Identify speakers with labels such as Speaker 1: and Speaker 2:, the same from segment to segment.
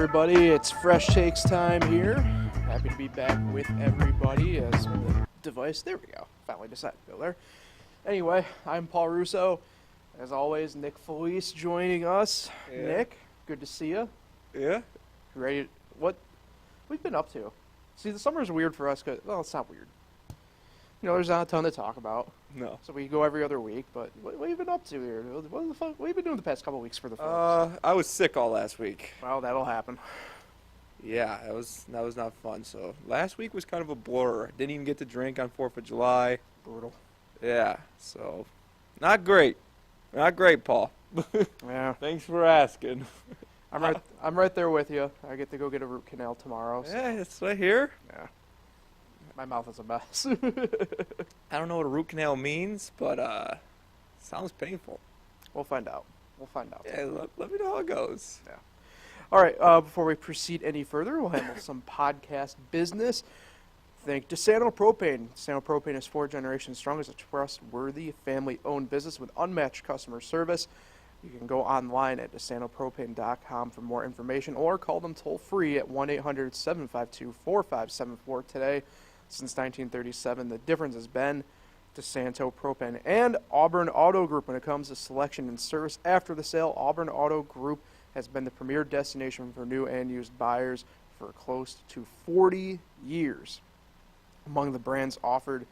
Speaker 1: everybody? It's Fresh Takes time here. Happy to be back with everybody as the device. There we go. Finally decided to go there. Anyway, I'm Paul Russo. As always, Nick Felice joining us.
Speaker 2: Yeah.
Speaker 1: Nick, good to see you.
Speaker 2: Yeah?
Speaker 1: Ready? What we've been up to? See, the summer is weird for us because, well, it's not weird. You know, there's not a ton to talk about.
Speaker 2: No.
Speaker 1: So we go every other week, but what have you been up to here? What have you been doing the past couple weeks for the folks?
Speaker 2: I was sick all last week.
Speaker 1: Well, that'll happen.
Speaker 2: Yeah, that was not fun. So last week was kind of a blur. Didn't even get to drink on 4th of July.
Speaker 1: Brutal.
Speaker 2: Yeah, so not great. Not great, Paul.
Speaker 1: Yeah.
Speaker 2: Thanks for asking.
Speaker 1: I'm right there with you. I get to go get a root canal tomorrow. So.
Speaker 2: Yeah, it's right here.
Speaker 1: Yeah. My mouth is a mess.
Speaker 2: I don't know what a root canal means, but sounds painful.
Speaker 1: We'll find out.
Speaker 2: Yeah, let me know how it goes.
Speaker 1: Yeah. All right. Before we proceed any further, we'll handle some podcast business. Thank DeSanto Propane. DeSanto Propane is 4 generations strong as a trustworthy family-owned business with unmatched customer service. You can go online at DeSantoPropane.com for more information or call them toll-free at 1-800-752-4574 today. Since 1937, the difference has been DeSanto Propane and Auburn Auto Group when it comes to selection and service after the sale. Auburn Auto Group has been the premier destination for new and used buyers for close to 40 years. Among the brands offered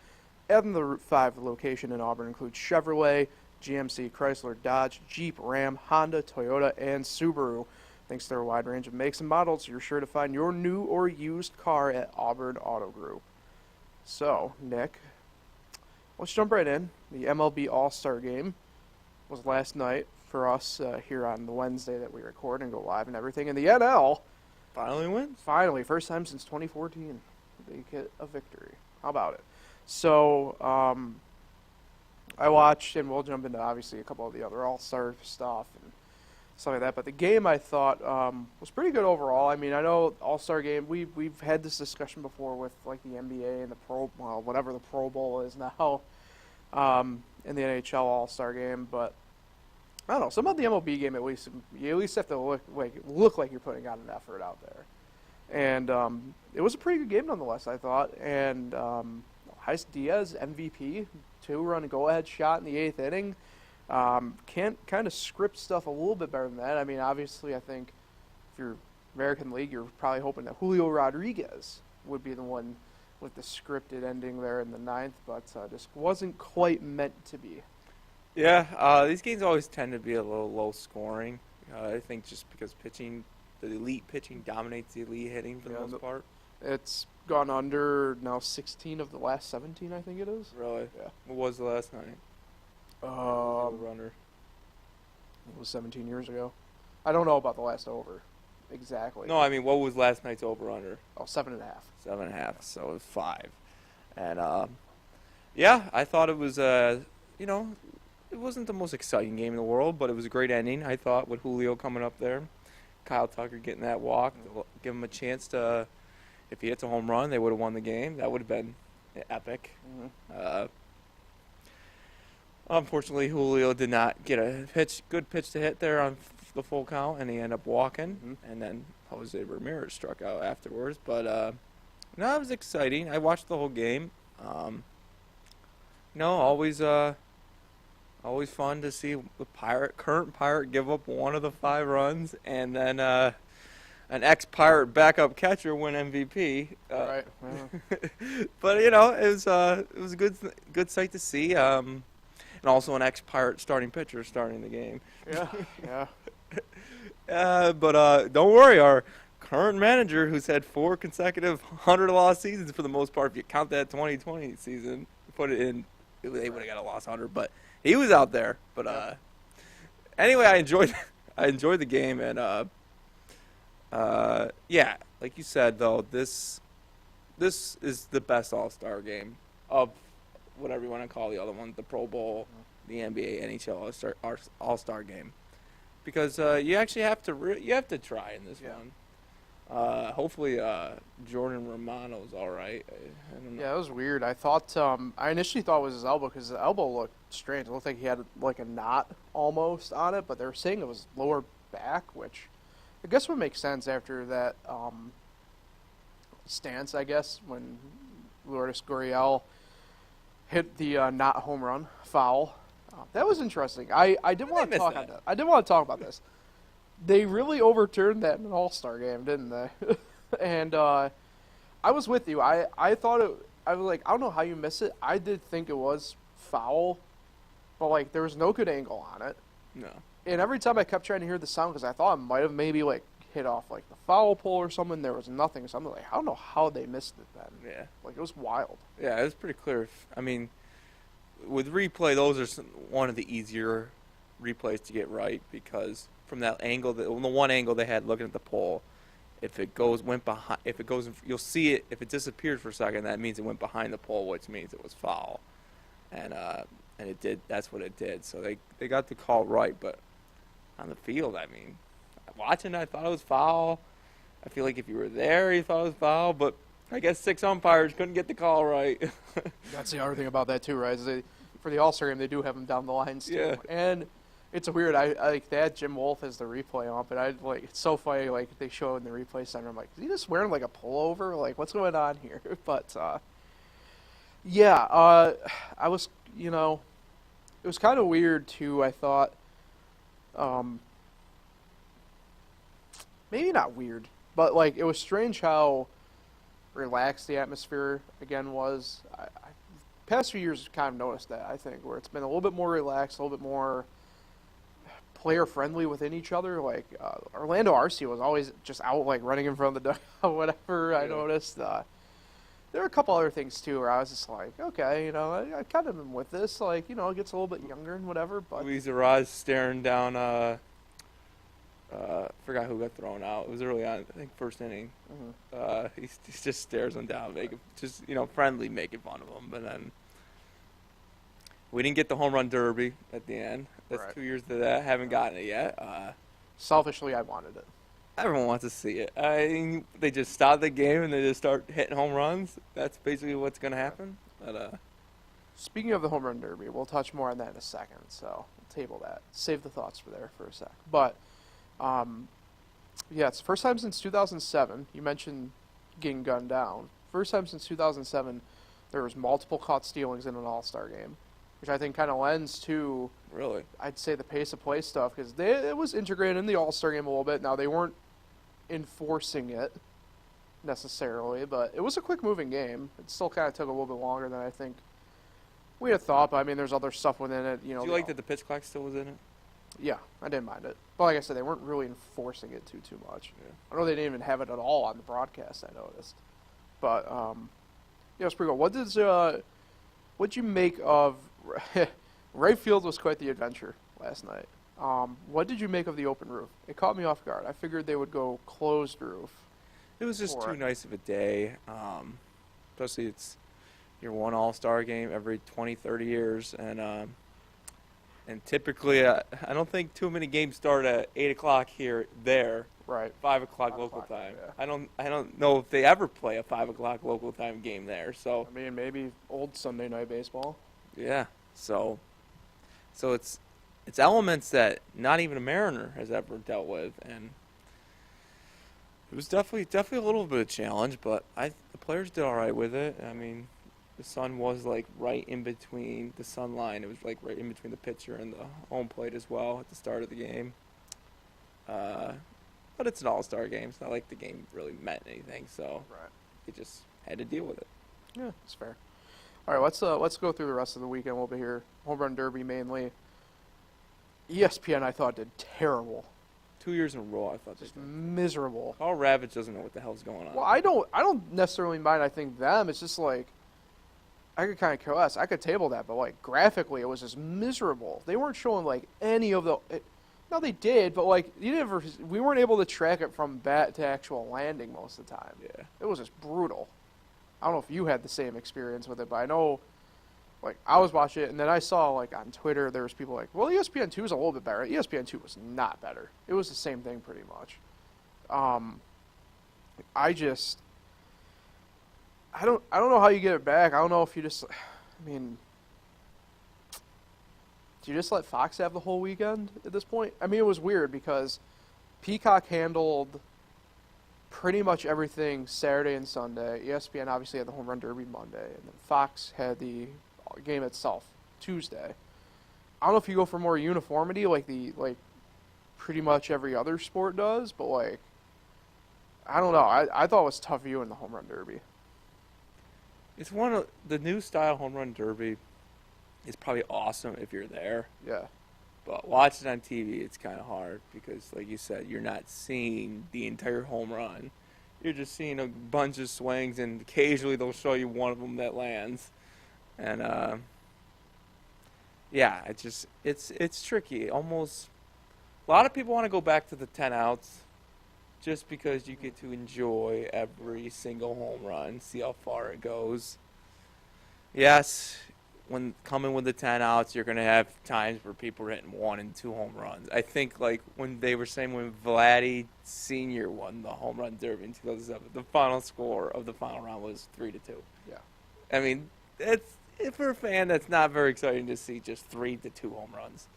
Speaker 1: at the Route 5 location in Auburn include Chevrolet, GMC, Chrysler, Dodge, Jeep, Ram, Honda, Toyota, and Subaru. Thanks to their wide range of makes and models, you're sure to find your new or used car at Auburn Auto Group. So, Nick, let's jump right in. The MLB All-Star Game was last night for us here on the Wednesday that we record and go live and everything. And the NL
Speaker 2: Finally wins?
Speaker 1: finally, first time since 2014, they get a victory. How about it? So, I watched, and we'll jump into obviously a couple of the other All-Star stuff and stuff like that. But the game I thought was pretty good overall. I mean, I know All-Star Game. We've had this discussion before with like the NBA and the whatever the Pro Bowl is now, in the NHL All-Star Game. But I don't know. Some of the MLB game, at least you at least have to look like you're putting out an effort out there. And it was a pretty good game nonetheless, I thought. And Heist Diaz MVP, 2-run go-ahead shot in the 8th inning. Can't kind of script stuff a little bit better than that. I mean, obviously, I think if you're American League, you're probably hoping that Julio Rodriguez would be the one with the scripted ending there in the 9th, but just wasn't quite meant to be.
Speaker 2: Yeah, these games always tend to be a little low scoring. I think just because the elite pitching dominates the elite hitting for the most part.
Speaker 1: It's gone under now 16 of the last 17, I think it is.
Speaker 2: Really?
Speaker 1: Yeah.
Speaker 2: What was the last night? Runner.
Speaker 1: It was 17 years ago. I don't know about the last over exactly.
Speaker 2: No, I mean, what was last night's over-under?
Speaker 1: Oh, 7.5.
Speaker 2: 7.5, so it was 5. And, yeah, I thought it was, it wasn't the most exciting game in the world, but it was a great ending, I thought, with Julio coming up there. Kyle Tucker getting that walk, give him a chance to, if he hits a home run, they would have won the game. That would have been epic.
Speaker 1: Mm-hmm.
Speaker 2: Unfortunately, Julio did not get a good pitch to hit there on the full count, and he ended up walking.
Speaker 1: Mm-hmm.
Speaker 2: And then Jose Ramirez struck out afterwards. But no, it was exciting. I watched the whole game. Always fun to see the current Pirate give up one of the 5 runs, and then an ex-Pirate backup catcher win MVP.
Speaker 1: Right.
Speaker 2: But it was a good sight to see. And also an ex-Pirate starting pitcher starting the game.
Speaker 1: Yeah.
Speaker 2: But don't worry, our current manager, who's had 4 consecutive 100-loss seasons for the most part, if you count that 2020 season, put it in, they would have got a loss 100. But he was out there. But anyway, I enjoyed the game, and yeah, like you said though, this is the best All-Star game of whatever you want to call the other one, the Pro Bowl, the NBA, NHL All-Star Game, because you actually have to try in this one. Hopefully, Jordan Romano's all right. I don't know.
Speaker 1: Yeah, it was weird. I thought I initially thought it was his elbow because his elbow looked strange. It looked like he had like a knot almost on it, but they were saying it was lower back, which I guess what makes sense after that stance, I guess, when Lourdes Gurriel hit the not home run foul. That was interesting. I didn't want to talk on that. I didn't want to talk about this. They really overturned that in an All-Star game, didn't they? And I was with you. I thought it. I was like, I don't know how you miss it. I did think it was foul, but like there was no good angle on it.
Speaker 2: No.
Speaker 1: And every time I kept trying to hear the sound because I thought it might have maybe like hit off like the foul pole or something. There was nothing. So I'm like, I don't know how they missed it then.
Speaker 2: Yeah.
Speaker 1: Like it was wild.
Speaker 2: Yeah, it was pretty clear. I mean, with replay, those are one of the easier replays to get right because from that angle, the one angle they had looking at the pole, if it goes behind, you'll see it. If it disappeared for a second, that means it went behind the pole, which means it was foul, and it did. That's what it did. So they got the call right, but on the field, I mean, watching, I thought it was foul. I feel like if you were there, you thought it was foul, but I guess 6 umpires couldn't get the call right.
Speaker 1: That's the other thing about that too, right? Is for the All-Star game, they do have them down the line still. Yeah. And it's weird. I like they had Jim Wolf as the replay ump, and I like it's so funny. Like they show in the replay center, I'm like, is he just wearing like a pullover? Like what's going on here? But yeah, I was it was kind of weird too. I thought, maybe not weird, but like it was strange how relaxed the atmosphere again was. I past few years kind of noticed that, I think, where it's been a little bit more relaxed, a little bit more player friendly within each other. Like Orlando Arcia was always just out like running in front of the dugout, whatever. Yeah. I noticed. There were a couple other things too where I was just like, okay, I kind of am with this. Like, it gets a little bit younger and whatever. But
Speaker 2: Luis Arraez staring down. Forgot who got thrown out. It was early on, I think first inning. Mm-hmm. He just stares him down, friendly, making fun of him. But then we didn't get the home run derby at the end. That's right. 2 years to that. Haven't gotten it yet.
Speaker 1: Selfishly, I wanted it.
Speaker 2: Everyone wants to see it. They just stop the game and they just start hitting home runs. That's basically what's going to happen. But
Speaker 1: speaking of the home run derby, we'll touch more on that in a second. So we'll table that. Save the thoughts for there for a sec. But yeah, it's the first time since 2007. You mentioned getting gunned down. First time since 2007 there was multiple caught stealings in an All-Star game, which I think kind of lends to,
Speaker 2: really,
Speaker 1: I'd say, the pace of play stuff, because it was integrated in the All-Star game a little bit. Now, they weren't enforcing it necessarily, but it was a quick-moving game. It still kind of took a little bit longer than I think we had thought, but I mean, there's other stuff within it.
Speaker 2: Do you like that the pitch clock still was in it?
Speaker 1: Yeah, I didn't mind it. But like I said, they weren't really enforcing it too much.
Speaker 2: Yeah.
Speaker 1: I know they didn't even have it at all on the broadcast, I noticed. But, yeah, it's pretty good. What'd you make of... right field was quite the adventure last night. What did you make of the open roof? It caught me off guard. I figured they would go closed roof.
Speaker 2: It was just too nice of a day. Especially it's your one All-Star game every 20, 30 years. And typically, I don't think too many games start at 8 o'clock there.
Speaker 1: Right.
Speaker 2: 5 o'clock local time. Yeah. I don't know if they ever play a 5 o'clock local time game there. So
Speaker 1: I mean, maybe old Sunday night baseball.
Speaker 2: Yeah. So it's elements that not even a Mariner has ever dealt with, and it was definitely a little bit of a challenge, but the players did all right with it. I mean, the sun was like right in between the sun line. It was like right in between the pitcher and the home plate as well at the start of the game. But it's an All-Star game. It's not like the game really meant anything, so
Speaker 1: right.
Speaker 2: You just had to deal with it.
Speaker 1: Yeah, that's fair. All right, let's go through the rest of the weekend. We'll be here. Home run derby mainly. ESPN, I thought, did terrible.
Speaker 2: 2 years in a row, I thought.
Speaker 1: Just miserable.
Speaker 2: Carl Ravitch doesn't know what the hell's going on.
Speaker 1: Well, I don't necessarily mind. I think them. It's just like I could kind of care less. I could table that, but like graphically, it was just miserable. They weren't showing like any of the. No, they did, but like we weren't able to track it from bat to actual landing most of the time.
Speaker 2: Yeah,
Speaker 1: it was just brutal. I don't know if you had the same experience with it, but I know, like, I was watching it, and then I saw, like, on Twitter, there was people like, well, ESPN2 is a little bit better. ESPN2 was not better. It was the same thing pretty much. I don't know how you get it back. I don't know if you just, I mean, do you just let Fox have the whole weekend at this point? I mean, it was weird because Peacock handled pretty much everything Saturday and Sunday. ESPN obviously had the Home Run Derby Monday, and then Fox had the game itself Tuesday. I don't know if you go for more uniformity, like pretty much every other sport does, but like I don't know. I thought it was tough viewing the Home Run Derby.
Speaker 2: It's one of the new style Home Run Derby is probably awesome if you're there.
Speaker 1: Yeah.
Speaker 2: But watching on TV, it's kind of hard because, like you said, you're not seeing the entire home run. You're just seeing a bunch of swings, and occasionally they'll show you one of them that lands. And yeah, it's tricky. Almost, a lot of people want to go back to the 10 outs, just because you get to enjoy every single home run, see how far it goes. Yes. When coming with the 10 outs, you're going to have times where people are hitting 1 and 2 home runs. I think like when they were saying when Vladdy Sr. won the home run derby in 2007, the final score of the final round was 3-2.
Speaker 1: Yeah.
Speaker 2: I mean, it's for a fan that's not very exciting to see just 3-2 home runs.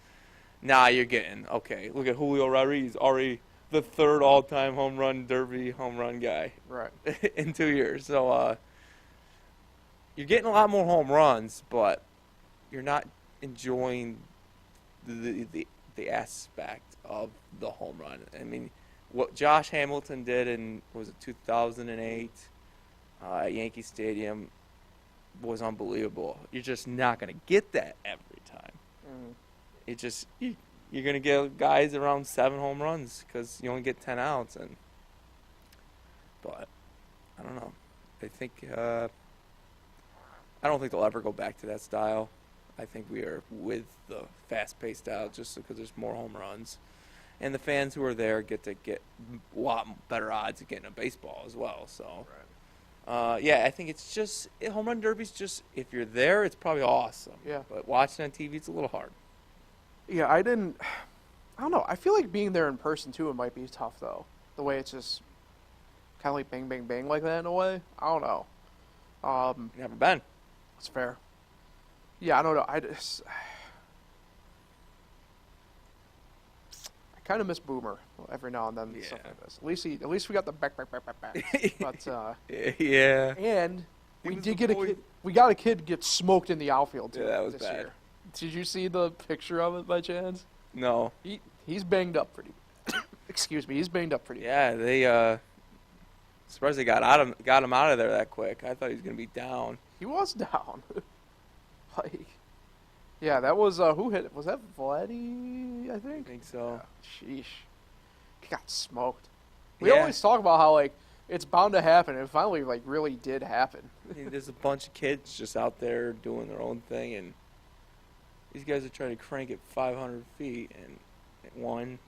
Speaker 2: Now you're getting, okay, look at Julio Rodriguez, already the 3rd all-time home run derby home run guy.
Speaker 1: Right.
Speaker 2: In 2 years. So, you're getting a lot more home runs, but you're not enjoying the aspect of the home run. I mean, what Josh Hamilton did in, was it 2008 at Yankee Stadium was unbelievable. You're just not going to get that every time.
Speaker 1: Mm.
Speaker 2: It just, you're going to get guys around 7 home runs because you only get 10 outs. But, I don't know. I think... I don't think they'll ever go back to that style. I think we are with the fast-paced style just because there's more home runs. And the fans who are there get to get a lot better odds of getting a baseball as well. So, yeah, I think it's just, home run derby's just, if you're there, it's probably awesome.
Speaker 1: Yeah.
Speaker 2: But watching on TV, it's a little hard.
Speaker 1: Yeah, I don't know. I feel like being there in person, too, it might be tough, though. The way it's just kind of like bang, bang, bang like that in a way. I don't know.
Speaker 2: Never been.
Speaker 1: That's fair. Yeah, I don't know. I kind of miss Boomer every now and then.
Speaker 2: Yeah.
Speaker 1: Stuff like this. At least we got the back. But
Speaker 2: Yeah.
Speaker 1: and
Speaker 2: He
Speaker 1: we
Speaker 2: was
Speaker 1: did
Speaker 2: the
Speaker 1: get
Speaker 2: boy.
Speaker 1: we got a kid get smoked in the outfield too.
Speaker 2: Yeah, that was
Speaker 1: this
Speaker 2: bad.
Speaker 1: year. Did you see the picture of it by chance?
Speaker 2: No.
Speaker 1: He's banged up pretty. Excuse me. He's banged up pretty.
Speaker 2: Yeah, they surprised they got him out of there that quick. I thought he was gonna be down.
Speaker 1: He was down. Like, yeah, that was who hit it? Was that Vladdy? I think.
Speaker 2: I think so.
Speaker 1: Yeah, sheesh. He got smoked. We
Speaker 2: Yeah.
Speaker 1: always talk about how like it's bound to happen. It finally like really did happen.
Speaker 2: I mean, there's a bunch of kids just out there doing their own thing, and these guys are trying to crank it 500 feet, and one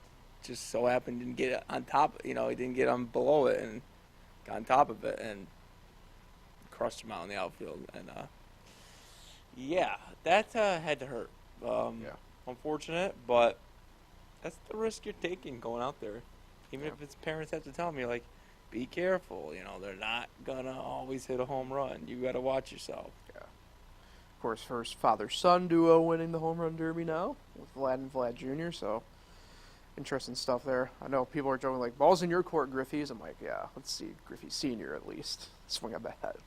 Speaker 2: just so happened didn't get on top. He didn't get on below it and got on top of it and crushed him out in the outfield. And yeah, that had to hurt.
Speaker 1: Yeah.
Speaker 2: Unfortunate, but that's the risk you're taking going out there. Even
Speaker 1: Yeah.
Speaker 2: if it's parents have to tell me, like, be careful. They're not gonna always hit a home run. You got to watch yourself.
Speaker 1: Yeah. Of course, first father-son duo winning the home run derby now with Vlad and Vlad Jr. So interesting stuff there. I know people are joking like, "Balls in your court, Griffey's." I'm like, yeah, let's see Griffey Sr. at least swing a bat.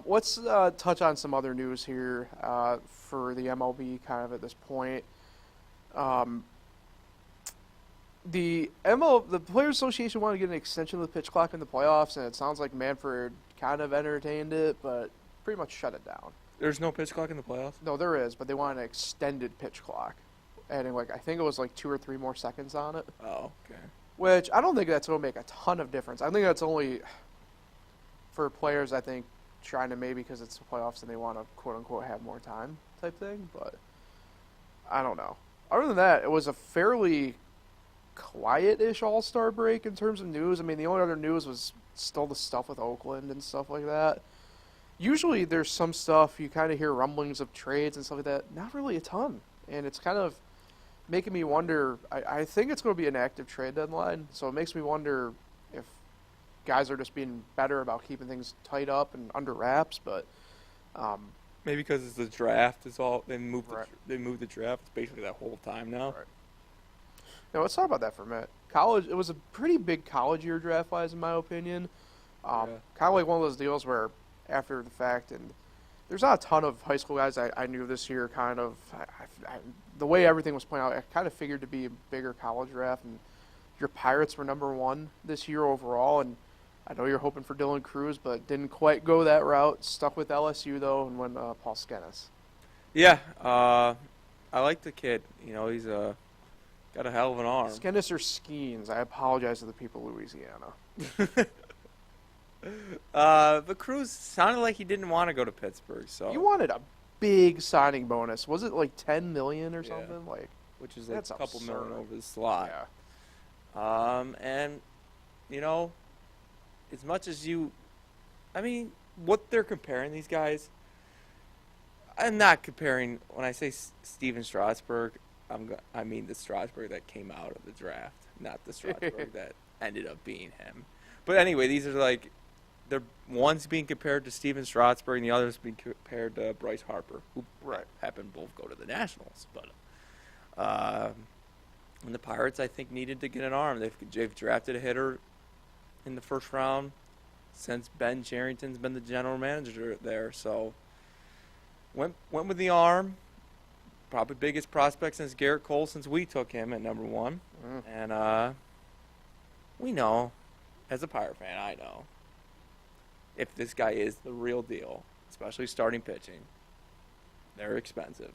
Speaker 1: Let's touch on some other news here for the MLB kind of at this point. The Players Association wanted to get an extension of the pitch clock in the playoffs, and it sounds like Manfred kind of entertained it, but pretty much shut it down.
Speaker 2: There's no pitch clock in the playoffs?
Speaker 1: No, there is, but they want an extended pitch clock, adding I think it was 2 or 3 more seconds on it.
Speaker 2: Oh, okay.
Speaker 1: Which I don't think that's going to make a ton of difference. I think that's only for players, I think, trying to maybe because it's the playoffs and they want to quote-unquote have more time type thing, but I don't know. Other than that, it was a fairly quiet-ish All-Star break in terms of news. I mean, the only other news was still the stuff with Oakland and stuff like that. Usually there's some stuff, you kind of hear rumblings of trades and stuff like that. Not really a ton. And it's kind of making me wonder, I think it's going to be an active trade deadline, so it makes me wonder if guys are just being better about keeping things tight up and under wraps, but
Speaker 2: maybe because it's the draft. It's all they moved.
Speaker 1: Right.
Speaker 2: They moved the draft. It's basically that whole time now.
Speaker 1: Right. Now let's talk about that for a minute. College, it was a pretty big college year draft-wise, in my opinion.
Speaker 2: Yeah.
Speaker 1: Kind of like one of those deals where after the fact, and there's not a ton of high school guys I knew this year. Kind of, the way everything was playing out, I kind of figured to be a bigger college draft. And your Pirates were #1 this year overall, and I know you're hoping for Dylan Cruz, but didn't quite go that route. Stuck with LSU though, and went Paul Skenes.
Speaker 2: Yeah, I like the kid. You know, he's got a hell of an arm.
Speaker 1: Skenes or Skeens. I apologize to the people of Louisiana.
Speaker 2: But Cruz sounded like he didn't want to go to Pittsburgh, so
Speaker 1: You wanted a big signing bonus. Was it like 10 million or
Speaker 2: Yeah.
Speaker 1: something? Like,
Speaker 2: which is like
Speaker 1: that's
Speaker 2: a couple million
Speaker 1: absurd.
Speaker 2: over the slot.
Speaker 1: yeah.
Speaker 2: And you know, as much as I mean, what they're comparing these guys. I'm not comparing when I say Steven Strasburg. I mean the Strasburg that came out of the draft, not the Strasburg that ended up being him. But anyway, these are like, they're one's being compared to Steven Strasburg and the other's being compared to Bryce Harper, who
Speaker 1: Right.
Speaker 2: happened to both go to the Nationals. But and the Pirates, I think, needed to get an arm. They've drafted a hitter in the first round since Ben Cherington's been the general manager there. So went with the arm. Probably biggest prospect since Garrett Cole since we took him at #1.
Speaker 1: Mm.
Speaker 2: And we know, as a Pirate fan, I know, if this guy is the real deal, especially starting pitching, they're expensive.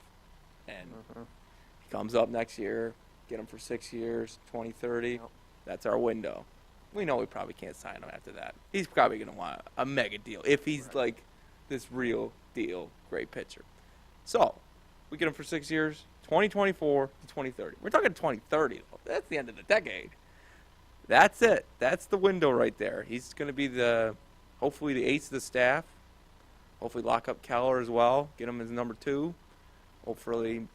Speaker 2: And he comes up next year, get him for 6 years, 2030.
Speaker 1: Yep.
Speaker 2: That's our window. We know we probably can't sign him after that. He's probably going to want a mega deal if he's
Speaker 1: Right.
Speaker 2: like this real deal great pitcher. So we get him for 6 years, 2024 to 2030. We're talking 2030, though. That's the end of the decade. That's it. That's the window right there. He's going to be hopefully the ace of the staff. Hopefully lock up Keller as well. Get him as #2. Hopefully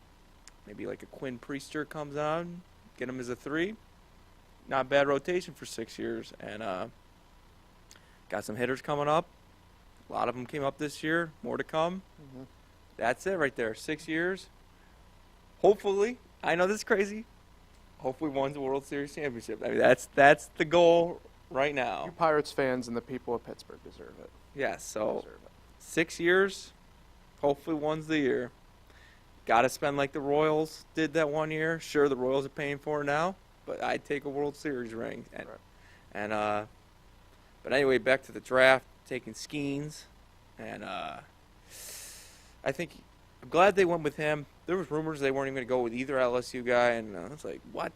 Speaker 2: maybe like a Quinn Priester comes on. Get him as a 3. Not bad rotation for 6 years. And got some hitters coming up. A lot of them came up this year. More to come.
Speaker 1: Mhm.
Speaker 2: That's it right there. 6 years. Hopefully, I know this is crazy. Hopefully, one's a World Series championship. I mean, that's the goal right now.
Speaker 1: You Pirates fans and the people of Pittsburgh deserve it.
Speaker 2: Yes. So
Speaker 1: Deserve it.
Speaker 2: 6 years. Hopefully, one's the year. Got to spend like the Royals did that 1 year. Sure, the Royals are paying for it now, but I'd take a World Series ring. And
Speaker 1: Right.
Speaker 2: but anyway, back to the draft. Taking Skeens, and I think I'm glad they went with him. There was rumors they weren't even going to go with either LSU guy, and I was like, what?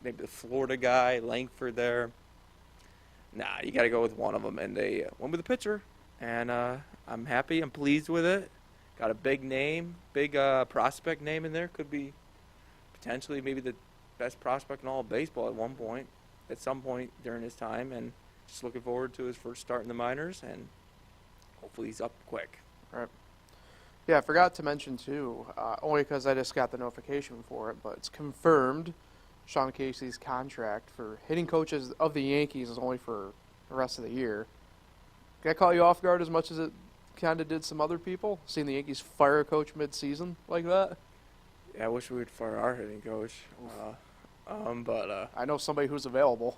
Speaker 2: Maybe the Florida guy, Langford there. Nah, you got to go with one of them, and they went with the pitcher, and I'm happy. I'm pleased with it. Got a big name, big prospect name in there. Could be potentially maybe the best prospect in all of baseball at some point during his time, and just looking forward to his first start in the minors, and hopefully he's up quick.
Speaker 1: Right. Yeah, I forgot to mention too, only because I just got the notification for it, but it's confirmed Sean Casey's contract for hitting coaches of the Yankees is only for the rest of the year. Did that caught you off guard as much as it kind of did some other people? Seeing the Yankees fire a coach mid-season like that?
Speaker 2: Yeah, I wish we would fire our hitting coach. But
Speaker 1: I know somebody who's available.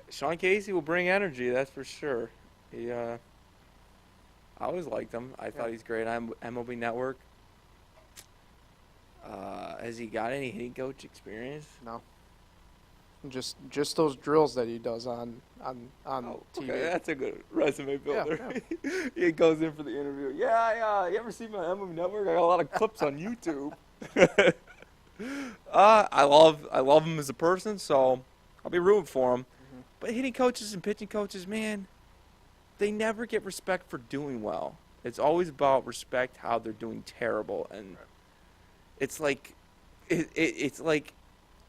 Speaker 2: Sean Casey will bring energy, that's for sure. I always liked him. I thought he's great on MLB Network. Has he got any hitting coach experience?
Speaker 1: No. Just those drills that he does on
Speaker 2: Oh,
Speaker 1: TV.
Speaker 2: okay, that's a good resume builder.
Speaker 1: Yeah,
Speaker 2: He goes in for the interview. Yeah, you ever see my MLB Network? I got a lot of clips on YouTube. I love him as a person, so I'll be rooting for him.
Speaker 1: Mhm.
Speaker 2: But hitting coaches and pitching coaches, man, they never get respect for doing well. It's always about respect how they're doing terrible, and
Speaker 1: Right.
Speaker 2: it's like it's like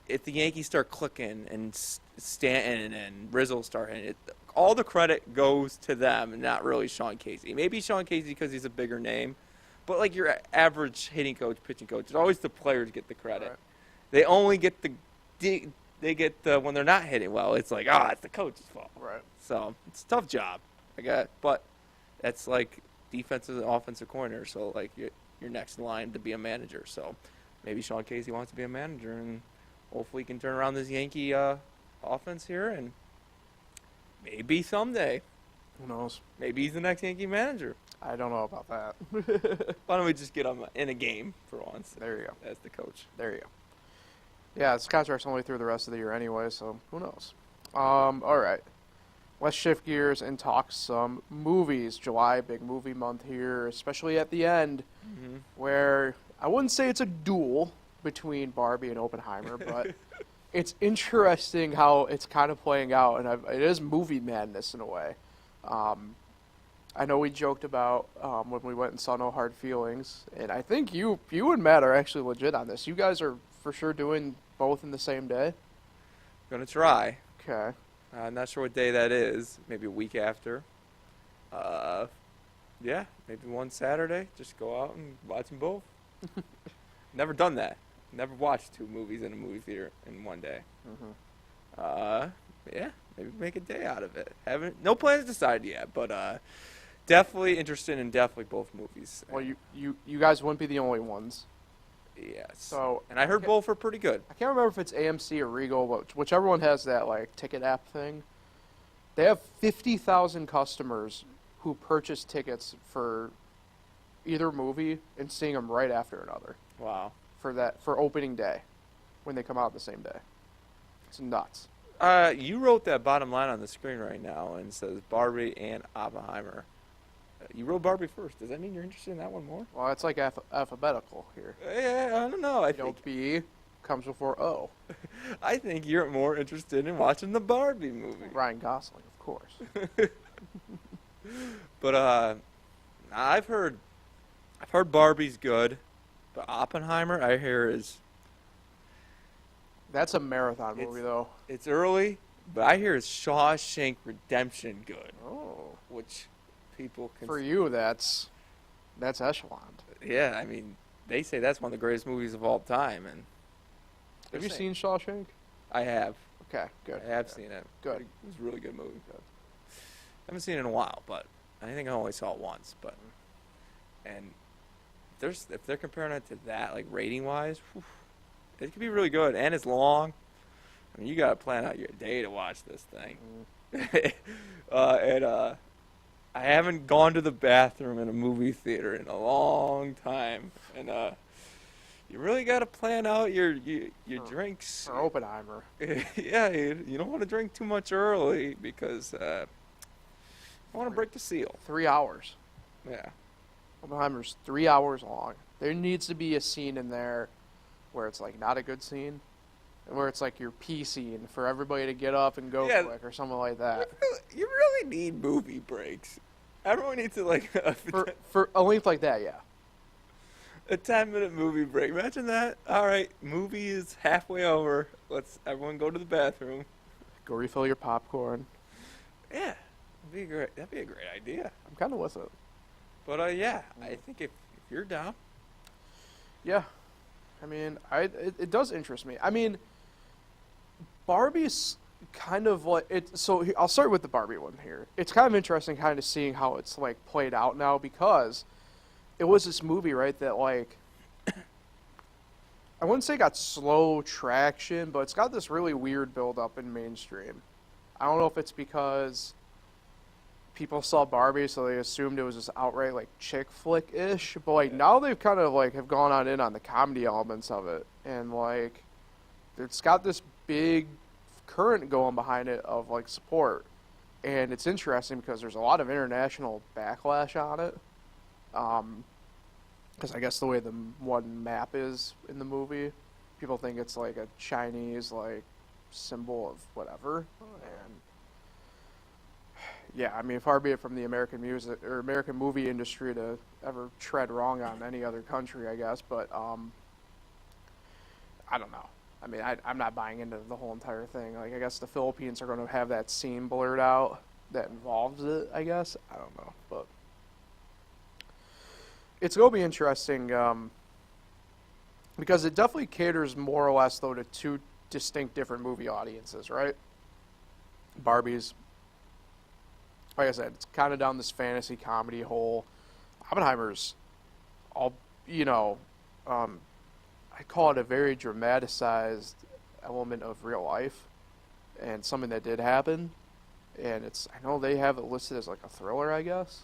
Speaker 2: if the Yankees start clicking and Stanton and Rizzo start hitting it, all the credit goes to them and not really Sean Casey. Maybe Sean Casey because he's a bigger name, but like your average hitting coach, pitching coach, it's always the players get the credit.
Speaker 1: Right.
Speaker 2: They only get when they're not hitting well. It's like, it's the coach's fault.
Speaker 1: Right.
Speaker 2: So it's a tough job, I guess. But that's like defensive and offensive coordinator. So like you're next in line to be a manager. So maybe Sean Casey wants to be a manager, and hopefully he can turn around this Yankee offense here, and maybe someday,
Speaker 1: Who knows?
Speaker 2: maybe he's the next Yankee manager.
Speaker 1: I don't know about that.
Speaker 2: Why don't we just get him in a game for once
Speaker 1: There you go.
Speaker 2: as the coach?
Speaker 1: There you go. Yeah, his contract's only through the rest of the year anyway, so who knows? All right. Let's shift gears and talk some movies. July, big movie month here, especially at the end, where I wouldn't say it's a duel between Barbie and Oppenheimer, but it's interesting how it's kind of playing out, and it is movie madness in a way. I know we joked about when we went and saw No Hard Feelings, and I think you and Matt are actually legit on this. You guys are for sure doing both in the same day?
Speaker 2: Gonna try.
Speaker 1: Okay.
Speaker 2: I'm not sure what day that is. Maybe a week after. Yeah, maybe one Saturday. Just go out and watch them both. Never done that. Never watched 2 movies in a movie theater in one day. Yeah, maybe make a day out of it. No plans decided yet, but definitely interested in both movies.
Speaker 1: Well, you guys wouldn't be the only ones.
Speaker 2: Yes.
Speaker 1: So,
Speaker 2: and I heard both are pretty good.
Speaker 1: I can't remember if it's AMC or Regal, but whichever one has that like ticket app thing. They have 50,000 customers who purchase tickets for either movie and seeing them right after another
Speaker 2: Wow.
Speaker 1: for opening day when they come out the same day. It's nuts.
Speaker 2: You wrote that bottom line on the screen right now, and it says Barbie and Oppenheimer. You wrote Barbie first. Does that mean you're interested in that one more?
Speaker 1: Well, it's like alphabetical here.
Speaker 2: Yeah, I don't know. I
Speaker 1: You know,
Speaker 2: think
Speaker 1: B comes before O.
Speaker 2: I think you're more interested in watching the Barbie movie.
Speaker 1: Ryan Gosling, of course.
Speaker 2: But I've heard Barbie's good, but Oppenheimer I hear is
Speaker 1: That's a marathon movie, though.
Speaker 2: it's early, but I hear it's Shawshank Redemption good,
Speaker 1: Oh.
Speaker 2: which people can.
Speaker 1: For you, that's echelon.
Speaker 2: Yeah, I mean, they say that's one of the greatest movies of all time, and
Speaker 1: Have you seen Shawshank?
Speaker 2: I have.
Speaker 1: Okay, good.
Speaker 2: I have seen it.
Speaker 1: Good.
Speaker 2: It was a really good movie. I haven't seen it in a while, but I think I only saw it once. But and if they're comparing it to that, like rating wise, it could be really good, and it's long. I mean, you got to plan out your day to watch this thing. I haven't gone to the bathroom in a movie theater in a long time, and you really got to plan out your drinks.
Speaker 1: For Oppenheimer.
Speaker 2: Yeah, you don't want to drink too much early because I want to break the seal.
Speaker 1: 3 hours.
Speaker 2: Yeah.
Speaker 1: Oppenheimer's 3 hours long. There needs to be a scene in there where it's like not a good scene, and where it's like your pee scene for everybody to get up and go quick or something like that.
Speaker 2: You really need movie breaks. Everyone needs to like
Speaker 1: For a length like that, yeah.
Speaker 2: a 10-minute movie break. Imagine that. All right, movie is halfway over. Let's everyone go to the bathroom.
Speaker 1: Go refill your popcorn.
Speaker 2: Yeah, that'd be a great idea.
Speaker 1: I'm kind of with it.
Speaker 2: But yeah, I think if you're down,
Speaker 1: Yeah. I mean, it does interest me. I mean, Barbie's kind of like it. So I'll start with the Barbie one here. It's kind of interesting, kind of seeing how it's like played out now, because it was this movie, right, that like I wouldn't say got slow traction, but it's got this really weird build up in mainstream. I don't know if it's because people saw Barbie, so they assumed it was just outright like chick flick ish. But like now they've kind of like have gone on the comedy elements of it, and like it's got this big current going behind it of like support, and it's interesting because there's a lot of international backlash on it. Because I guess the way the one map is in the movie, people think it's like a Chinese like symbol of whatever, and yeah, I mean, far be it from the American music or American movie industry to ever tread wrong on any other country, I guess. But I don't know. I mean, I'm not buying into the whole entire thing. Like, I guess the Philippines are going to have that scene blurred out that involves it, I guess. I don't know. But it's going to be interesting because it definitely caters more or less, though, to 2 distinct different movie audiences, right? Barbie's, like I said, it's kind of down this fantasy comedy hole. Oppenheimer's all, I I call it a very dramatized element of real life and something that did happen. And I know they have it listed as like a thriller, I guess.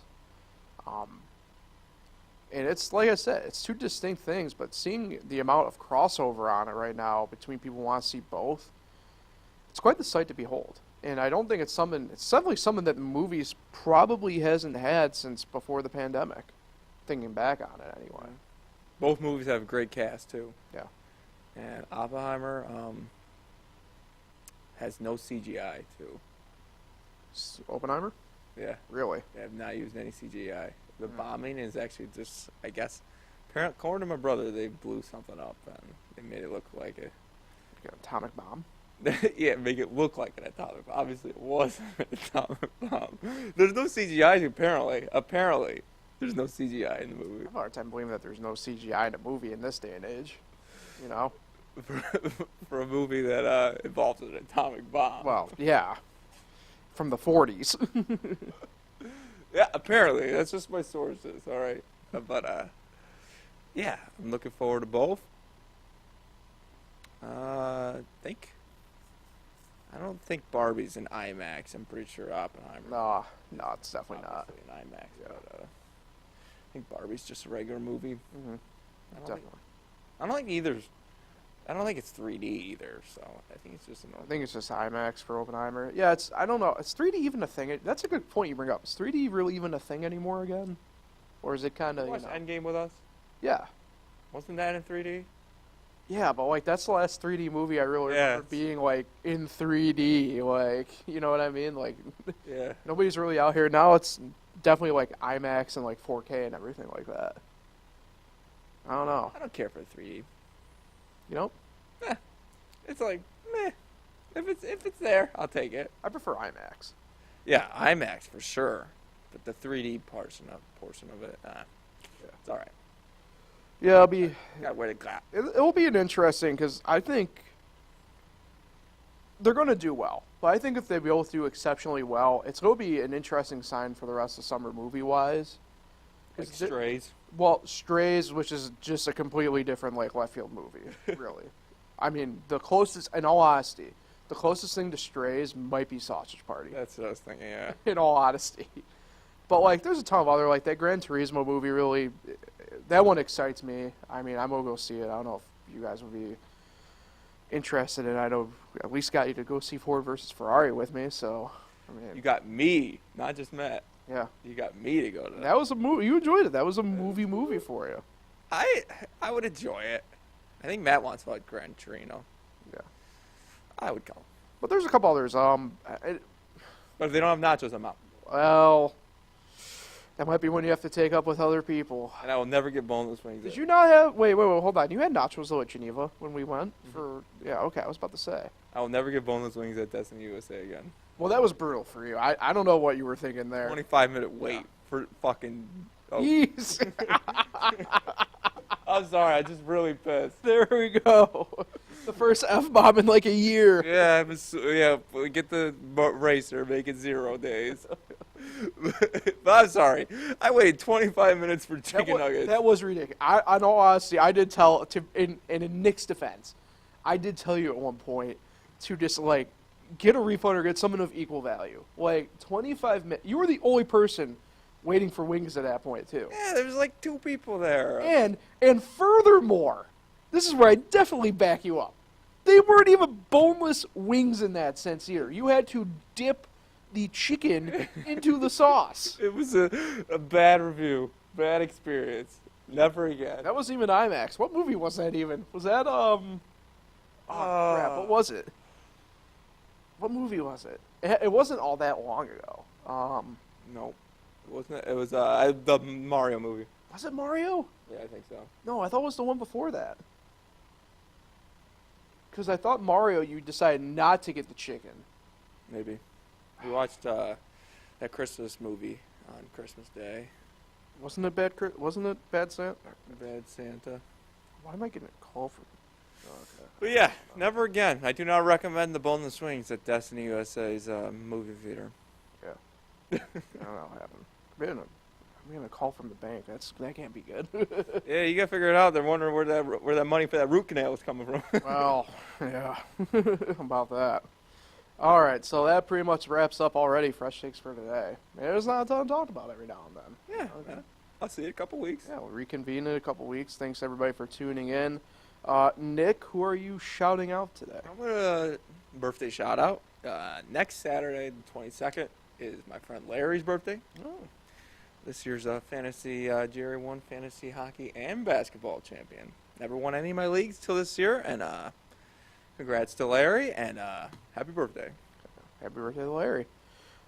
Speaker 1: And it's, like I said, it's two distinct things, but seeing the amount of crossover on it right now between people who want to see both, it's quite the sight to behold. And I don't think it's definitely something that movies probably hasn't had since before the pandemic, thinking back on it anyway.
Speaker 2: Both movies have a great cast, too.
Speaker 1: Yeah.
Speaker 2: And Oppenheimer has no CGI, too.
Speaker 1: Oppenheimer?
Speaker 2: Yeah.
Speaker 1: Really?
Speaker 2: They have not used any CGI. The bombing is actually just, I guess, according to my brother, they blew something up and they made it look like
Speaker 1: Like an atomic bomb?
Speaker 2: yeah, make it look like an atomic bomb. Obviously, it wasn't an atomic bomb. There's no CGI, apparently. Apparently, there's no CGI in the movie.
Speaker 1: I have a hard time believing that there's no CGI in a movie in this day and age. You know?
Speaker 2: For a movie that involves an atomic bomb.
Speaker 1: Well, yeah. From the 40s.
Speaker 2: Yeah, apparently. That's just my sources, all right? But, yeah, I'm looking forward to both. I don't think Barbie's in IMAX. I'm pretty sure Oppenheimer.
Speaker 1: No, it's definitely not.
Speaker 2: Obviously in IMAX, but I think Barbie's just a regular movie.
Speaker 1: Mm-hmm. Definitely.
Speaker 2: I don't think it's 3D either, so I think it's just
Speaker 1: I think it's just IMAX for Oppenheimer. Yeah, I don't know. Is 3D even a thing? That's a good point you bring up. Is 3D really even a thing anymore again? Or is it kind of,
Speaker 2: you watched Endgame with us?
Speaker 1: Yeah.
Speaker 2: Wasn't that in 3D?
Speaker 1: Yeah, but, like, that's the last 3D movie I really remember being, like, in 3D. Like, you know what I mean? Like,
Speaker 2: yeah.
Speaker 1: Nobody's really out here. Now it's definitely, like, IMAX and, like, 4K and everything like that. I don't know.
Speaker 2: I don't care for 3D.
Speaker 1: You know?
Speaker 2: It's like, meh. If it's there, I'll take it.
Speaker 1: I prefer IMAX.
Speaker 2: Yeah, IMAX for sure. But the 3D portion of it, it's all right.
Speaker 1: Yeah, it'll be.
Speaker 2: Got way to go.
Speaker 1: It'll be an interesting because I think they're going to do well. But I think if they both do exceptionally well, it's going to be an interesting sign for the rest of summer movie-wise.
Speaker 2: Like Strays.
Speaker 1: Well, Strays, which is just a completely different like left field movie, really. I mean, in all honesty, the closest thing to Strays might be Sausage Party.
Speaker 2: That's what I was thinking, yeah.
Speaker 1: In all honesty. But, like, there's a ton of other, like, that Gran Turismo movie really, that one excites me. I mean, I'm going to go see it. I don't know if you guys would be interested in it. I know at least got you to go see Ford versus Ferrari with me, so, I mean.
Speaker 2: You got me, not just Matt.
Speaker 1: Yeah.
Speaker 2: You got me to go to that.
Speaker 1: That was a movie. You enjoyed it. That was a movie for you.
Speaker 2: I would enjoy it. I think Matt wants like Gran Torino.
Speaker 1: Yeah.
Speaker 2: I would go.
Speaker 1: But there's a couple others.
Speaker 2: But if they don't have nachos, I'm out.
Speaker 1: Well, that might be when you have to take up with other people.
Speaker 2: And I will never get boneless wings.
Speaker 1: Did you not have... Wait, hold on. You had nachos, though, at Geneva when we went for... Yeah, okay, I was about to say.
Speaker 2: I will never get boneless wings at Destiny USA again.
Speaker 1: Well, that was brutal for you. I don't know what you were thinking there.
Speaker 2: 25-minute wait for fucking... Oh.
Speaker 1: Jeez.
Speaker 2: I'm sorry, I just really pissed.
Speaker 1: There we go. The first F-bomb in like a year.
Speaker 2: Yeah, get the racer, make it 0 days. But I'm sorry. I waited 25 minutes for chicken nuggets.
Speaker 1: That was ridiculous. In all honesty, I did tell, in Nick's defense, I did tell you at one point to just, like, get a refund or get something of equal value. Like, 25 minutes. You were the only person waiting for wings at that point, too.
Speaker 2: Yeah, there was like 2 people there.
Speaker 1: And furthermore, this is where I definitely back you up. They weren't even boneless wings in that sense either. You had to dip the chicken into the sauce.
Speaker 2: It was a bad review, bad experience. Never again.
Speaker 1: That wasn't even IMAX. What movie was that even? Was that, oh, crap, what was it? What movie was it? It wasn't all that long ago.
Speaker 2: Nope. Wasn't it? It was the Mario movie.
Speaker 1: Was it Mario?
Speaker 2: Yeah, I think so.
Speaker 1: No, I thought it was the one before that. Because I thought Mario, you decided not to get the chicken.
Speaker 2: Maybe. We watched that Christmas movie on Christmas Day.
Speaker 1: Wasn't it Bad Santa?
Speaker 2: Bad Santa.
Speaker 1: Why am I getting a call from? Okay.
Speaker 2: But yeah, never again. I do not recommend the boneless wings at Destiny USA's movie theater.
Speaker 1: Yeah. I don't know what happened. I'm getting a call from the bank. That can't be good.
Speaker 2: Yeah, you gotta figure it out. They're wondering where that money for that root canal was coming from.
Speaker 1: Well, yeah, about that. All right, so that pretty much wraps up already Fresh Takes for today. There's not a ton to talk about every now and then.
Speaker 2: Yeah, okay. I'll see you in a couple weeks.
Speaker 1: Yeah, we'll reconvene in a couple weeks. Thanks everybody for tuning in. Nick, who are you shouting out today?
Speaker 2: I'm gonna birthday shout out. Next Saturday, the 22nd, is my friend Larry's birthday.
Speaker 1: Oh.
Speaker 2: This year's fantasy Jerry won fantasy hockey and basketball champion. Never won any of my leagues till this year, and congrats to Larry and happy birthday.
Speaker 1: Happy birthday, Larry.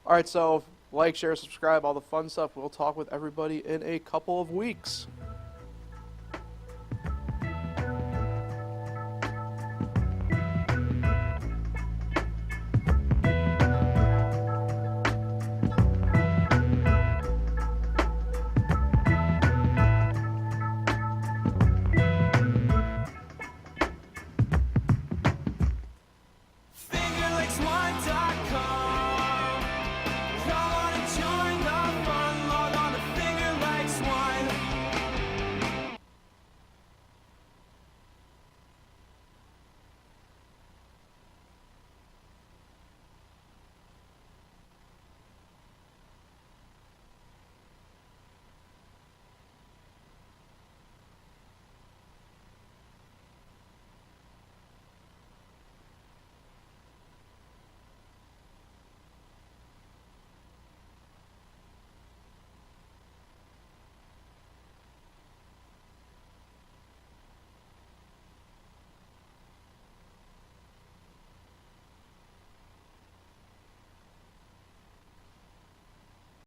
Speaker 1: All right, so like, share, subscribe, all the fun stuff. We'll talk with everybody in a couple of weeks.